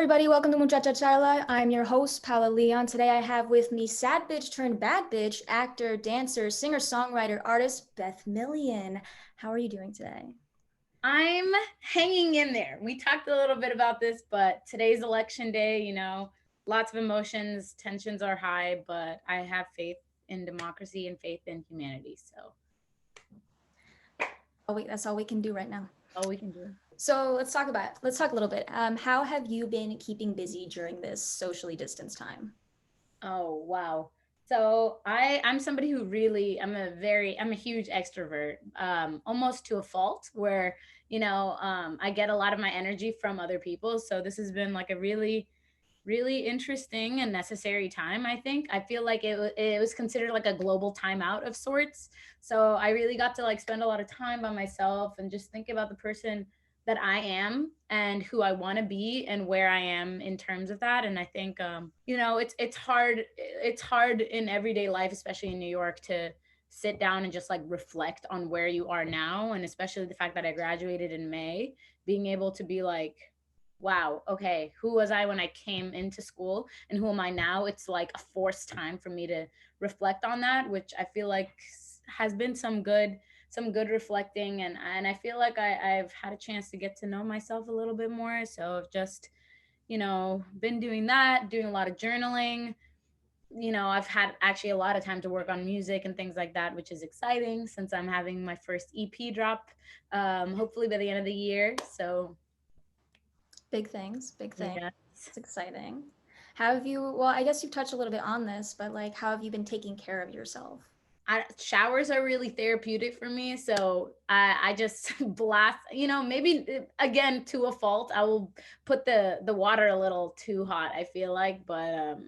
everybody, welcome to Muchacha Charla. I'm your host, Paula Leon. Today I have with me sad bitch turned bad bitch, actor, dancer, singer-songwriter, artist, Beth Million. How are you doing today? I'm hanging in there. We talked a little bit about this, but today's election day, lots of emotions, tensions are high, but I have faith in democracy and faith in humanity. So, Oh wait, that's all we can do right now. all we can do. So let's talk a little bit. How have you been keeping busy during this socially distanced time? Oh, wow. So I'm somebody who really I'm a huge extrovert, almost to a fault where, I get a lot of my energy from other people. So this has been like a really interesting and necessary time. I think I feel like it was considered like a global timeout of sorts. So I really got to like spend a lot of time by myself and just think about the person that I am and who I want to be and where I am in terms of that. And I think it's hard in everyday life, especially in New York, to sit down and just like reflect on where you are now, and especially the fact that I graduated in May, being able to be like, wow, okay, who was I when I came into school and who am I now? It's like a forced time for me to reflect on that, which I feel like has been some good reflecting, and I feel like I've had a chance to get to know myself a little bit more. So I've just, been doing that, doing a lot of journaling. I've had actually a lot of time to work on music and things like that, which is exciting since I'm having my first EP drop, hopefully by the end of the year. So Big things, big things. yeah. It's exciting. How have you, well, I guess you've touched a little bit on this, but like, how have you been taking care of yourself? Showers are really therapeutic for me. So I just blast, maybe again to a fault. I will put the water a little too hot, I feel like, but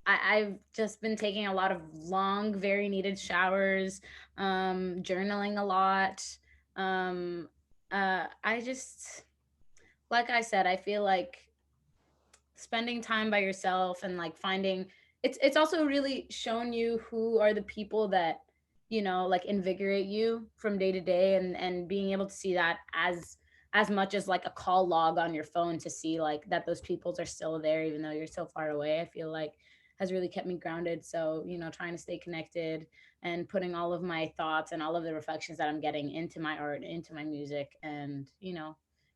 I've just been taking a lot of long, very needed showers, journaling a lot. Um, I just, like I said, I feel like spending time by yourself and like finding, it's also really shown you who are the people that, like invigorate you from day to day, and being able to see that as much as like a call log on your phone to see like that those peoples are still there even though you're so far away, I feel like has really kept me grounded. So, trying to stay connected and putting all of my thoughts and all of the reflections that I'm getting into my art, into my music, and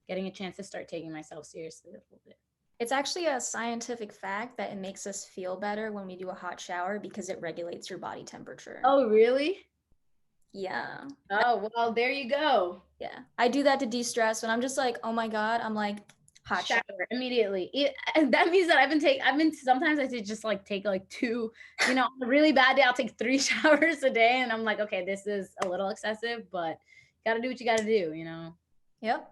getting a chance to start taking myself seriously a little bit. It's actually a scientific fact that it makes us feel better when we do a hot shower because it regulates your body temperature. Oh, really? Yeah. Oh, well, there you go. Yeah. I do that to de-stress when I'm just like, oh my God, I'm like, hot shower. Shower immediately. And that means that I've been sometimes I just like take like two, on a really bad day, I'll take three showers a day. And I'm like, okay, this is a little excessive, but gotta do what you gotta do. Yep.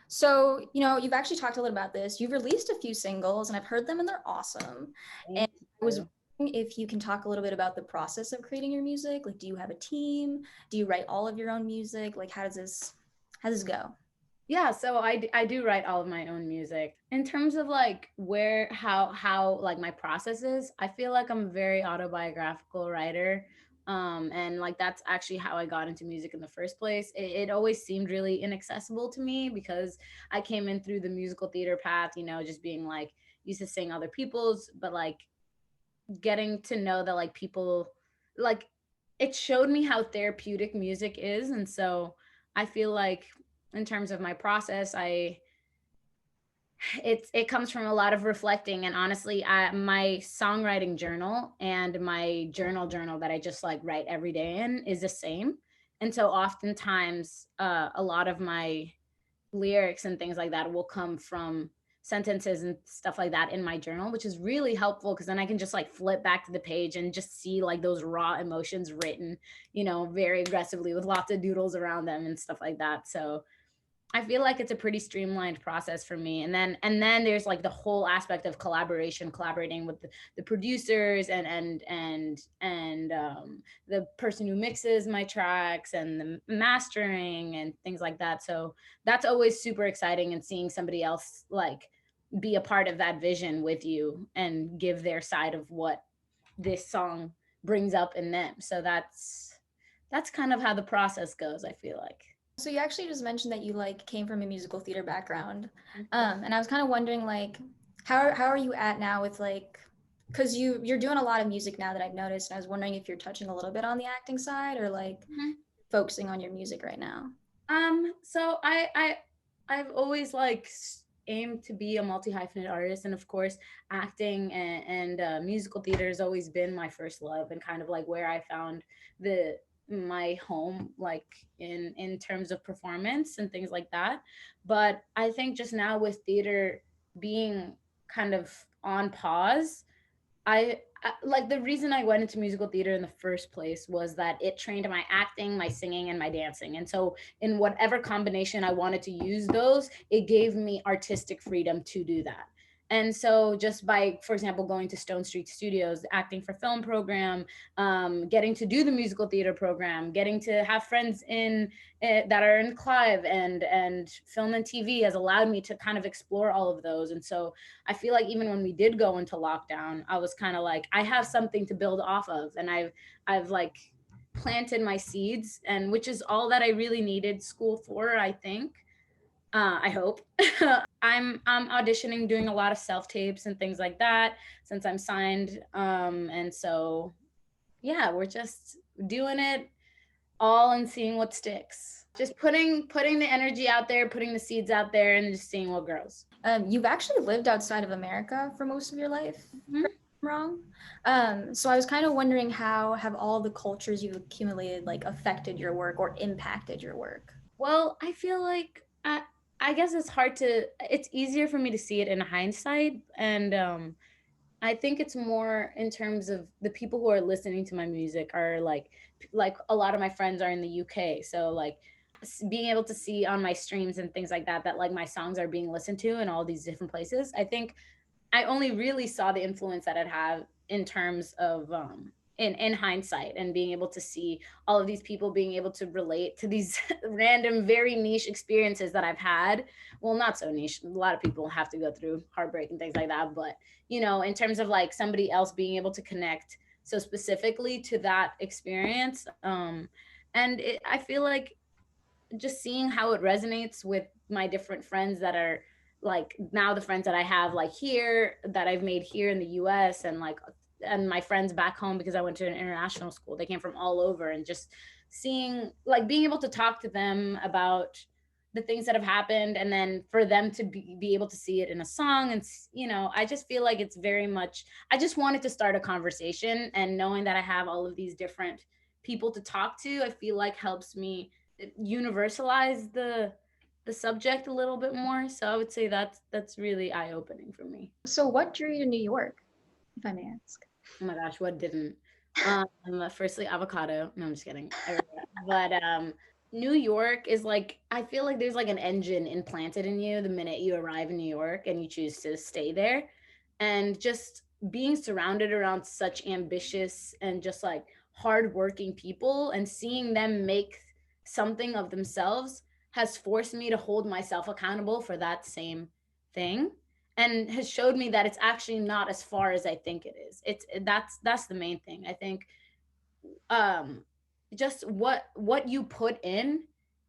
So, you've actually talked a little about this. You've released a few singles and I've heard them and they're awesome. And Thank I was you. wondering if you can talk a little bit about the process of creating your music. Like, do you have a team? Do you write all of your own music? Like, how does this go? Yeah, so I do write all of my own music. In terms of like where how like my process is, I feel like I'm a very autobiographical writer. And like that's actually how I got into music in the first place. It always seemed really inaccessible to me because I came in through the musical theater path, just being like used to sing other people's, but like getting to know that like people like it showed me how therapeutic music is. And so I feel like in terms of my process, it comes from a lot of reflecting. And honestly, my songwriting journal and my journal that I just like write every day in is the same. And so oftentimes a lot of my lyrics and things like that will come from sentences and stuff like that in my journal, which is really helpful because then I can just like flip back to the page and just see like those raw emotions written, very aggressively with lots of doodles around them and stuff like that. So I feel like it's a pretty streamlined process for me. And then there's like the whole aspect of collaborating with the producers and the person who mixes my tracks and the mastering and things like that. So that's always super exciting, and seeing somebody else like be a part of that vision with you and give their side of what this song brings up in them. So that's kind of how the process goes, I feel like. So you actually just mentioned that you like came from a musical theater background. And I was kind of wondering like How are you at now with like, because you're doing a lot of music now that I've noticed, and I was wondering if you're touching a little bit on the acting side or like Mhm. focusing on your music right now. So I've always like aimed to be a multi-hyphenate artist, and of course acting and musical theater has always been my first love and kind of like where I found the my home, like in terms of performance and things like that. But I think just now with theater being kind of on pause, like the reason I went into musical theater in the first place was that it trained my acting, my singing, and my dancing. And so, in whatever combination I wanted to use those, it gave me artistic freedom to do that. And so, just by, for example, going to Stone Street Studios, acting for film program, getting to do the musical theater program, getting to have friends in that are in Clive and film and TV has allowed me to kind of explore all of those. And so, I feel like even when we did go into lockdown, I was kind of like, I have something to build off of, and I've like planted my seeds, and which is all that I really needed school for, I think. I hope. I'm auditioning, doing a lot of self tapes and things like that since I'm signed. And so yeah, we're just doing it all and seeing what sticks. Just putting the energy out there, putting the seeds out there, and just seeing what grows. You've actually lived outside of America for most of your life, Mhm. correct me if I'm wrong. So I was kind of wondering how have all the cultures you've accumulated like affected your work or impacted your work? Well, I feel like I guess it's hard to. It's easier for me to see it in hindsight, and I think it's more in terms of the people who are listening to my music are like a lot of my friends are in the UK, so like being able to see on my streams and things like that that like my songs are being listened to in all these different places. I think I only really saw the influence that it had in terms of in hindsight and being able to see all of these people being able to relate to these random very niche experiences that I've had. Well, not so niche. A lot of people have to go through heartbreak and things like that, but you know, in terms of like somebody else being able to connect so specifically to that experience, and I feel like just seeing how it resonates with my different friends that are like now the friends that I have like here that I've made here in the US and like and my friends back home because I went to an international school. They came from all over, and just seeing like being able to talk to them about the things that have happened and then for them to be able to see it in a song. And you know, I just feel like it's very much, I just wanted to start a conversation, and knowing that I have all of these different people to talk to, I feel like helps me universalize the subject a little bit more. So I would say that's really eye opening for me. So what drew you to New York, if I may ask? Oh my gosh, what didn't? Um, Firstly, avocado. No, I'm just kidding. But New York is like, I feel like there's like an engine implanted in you the minute you arrive in New York and you choose to stay there, and just being surrounded around such ambitious and just like hardworking people and seeing them make something of themselves has forced me to hold myself accountable for that same thing, and has showed me that it's actually not as far as I think it is. It's that's the main thing. I think um just what you put in,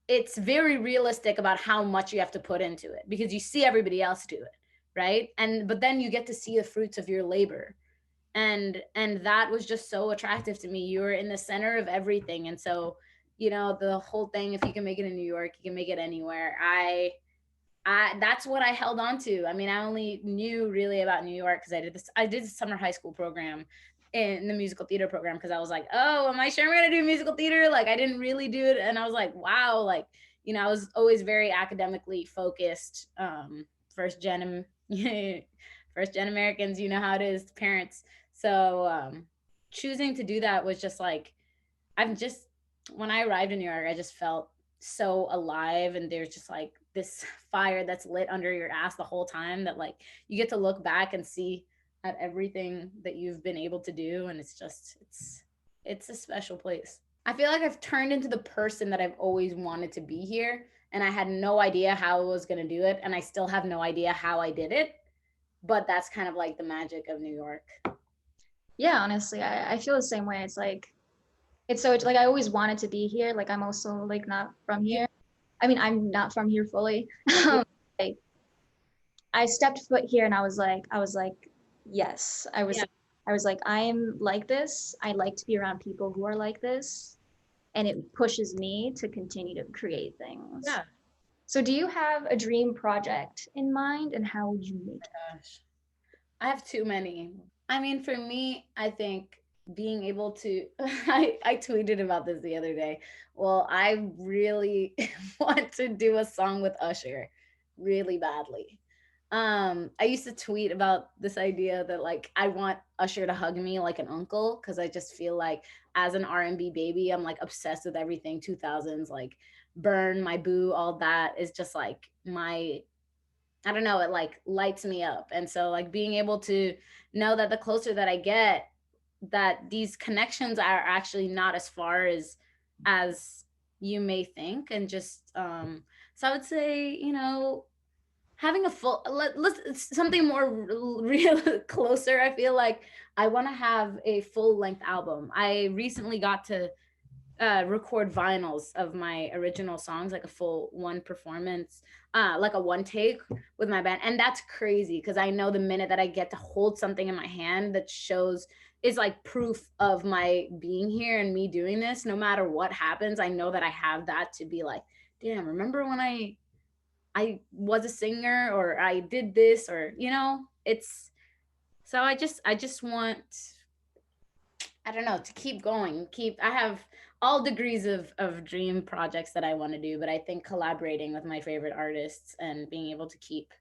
it's very realistic about how much you have to put into it because you see everybody else do it, right? And but then you get to see the fruits of your labor, and that was just so attractive to me. You're in the center of everything, and so you know the whole thing, if you can make it in New York, you can make it anywhere. I that's what I held on to. I mean, I only knew really about New York because I did the summer high school program in the musical theater program because I was like, oh, am I sure I'm gonna do musical theater? Like I didn't really do it, and I was like, wow, like you know, I was always very academically focused. First gen, first gen Americans, you know how it is, parents. So choosing to do that was just like I'm just when I arrived in New York, I just felt so alive, and there's just like this fire that's lit under your ass the whole time that like you get to look back and see at everything that you've been able to do, and it's just it's a special place. I feel like I've turned into the person that I've always wanted to be here, and I had no idea how I was going to do it, and I still have no idea how I did it, but that's kind of like the magic of New York. Yeah, honestly, I feel the same way. It's so it's like I always wanted to be here. Like I'm also like not from here. I mean, I'm not from here fully. Like I stepped foot here and I was like, yes. Yeah. I was like, I am like this. I like to be around people who are like this. And it pushes me to continue to create things. Yeah. So do you have a dream project in mind and how would you make it? Gosh. I have too many. I mean, for me, I think being able to I tweeted about this the other day. Well, I really want to do a song with Usher really badly. I used to tweet about this idea that like I want Usher to hug me like an uncle because I just feel like as an R&B baby, I'm like obsessed with everything 2000s, like Burn, My Boo, all that is just like my, I don't know, it like lights me up. And so like being able to know that the closer that I get, that these connections are actually not as far as you may think. And just so I would say, you know, having a full let's something more real closer. I feel like I want to have a full length album. I recently got to record vinyls of my original songs, like a full one performance, like a one take with my band. And that's crazy because I know the minute that I get to hold something in my hand that shows is like proof of my being here and me doing this, no matter what happens, I know that I have that to be like, damn, remember when I was a singer or I did this, or you know, it's so I just want, I don't know, to keep going. Keep I have all degrees of dream projects that I want to do, but I think collaborating with my favorite artists and being able to keep,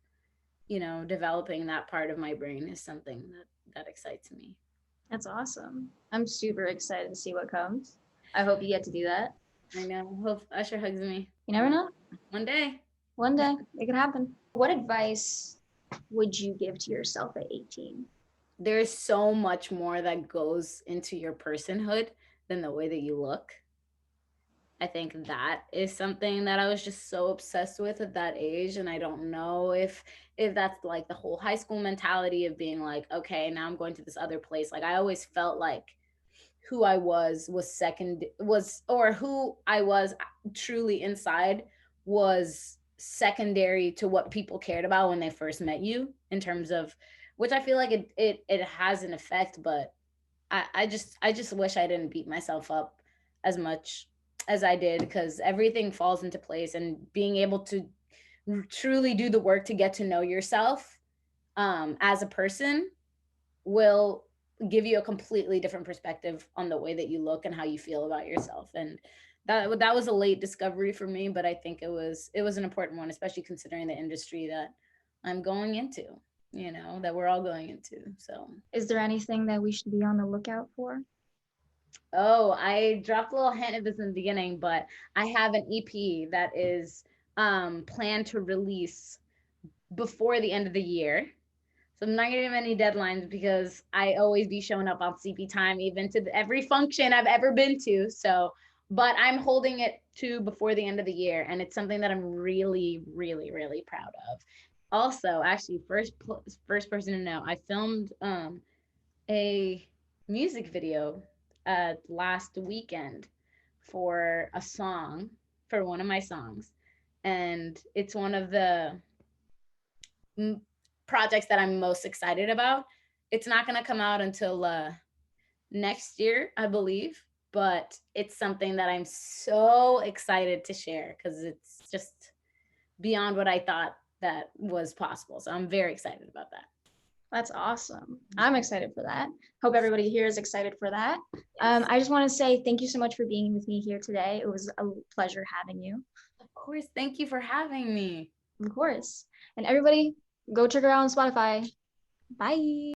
you know, developing that part of my brain is something that excites me. That's awesome. I'm super excited to see what comes. I hope you get to do that. I know. Hope Usher hugs me You never know. one day. One day it could happen. What advice would you give to yourself at 18? There's so much more that goes into your personhood than the way that you look. I think that is something that I was just so obsessed with at that age, and I don't know if that's like the whole high school mentality of being like, okay, now I'm going to this other place. Like I always felt like who I was second was, or who I was truly inside was secondary to what people cared about when they first met you, in terms of, which I feel like it has an effect, but I just wish I didn't beat myself up as much as I did, because everything falls into place, and being able to truly do the work to get to know yourself as a person will give you a completely different perspective on the way that you look and how you feel about yourself. And that was a late discovery for me, but I think it was an important one, especially considering the industry that I'm going into, you know, that we're all going into. So Is there anything that we should be on the lookout for? oh, I dropped a little hint of this in the beginning, but I have an EP that is planned to release before the end of the year. So I'm not gonna give any deadlines because I always be showing up on CP time, even to every function I've ever been to. So, but I'm holding it to before the end of the year, and it's something that I'm really, really, really proud of. Also, actually, first person to know, I filmed a music video last weekend for a song, for one of my songs, and it's one of the projects that I'm most excited about. It's not going to come out until next year, I believe, but it's something that I'm so excited to share because it's just beyond what I thought that was possible. So I'm very excited about that. That's awesome. I'm excited for that. Hope everybody here is excited for that. Yes. I just want to say thank you so much for being with me here today. It was a pleasure having you. Of course. Thank you for having me. Of course. And everybody, go check her out on Spotify. Bye.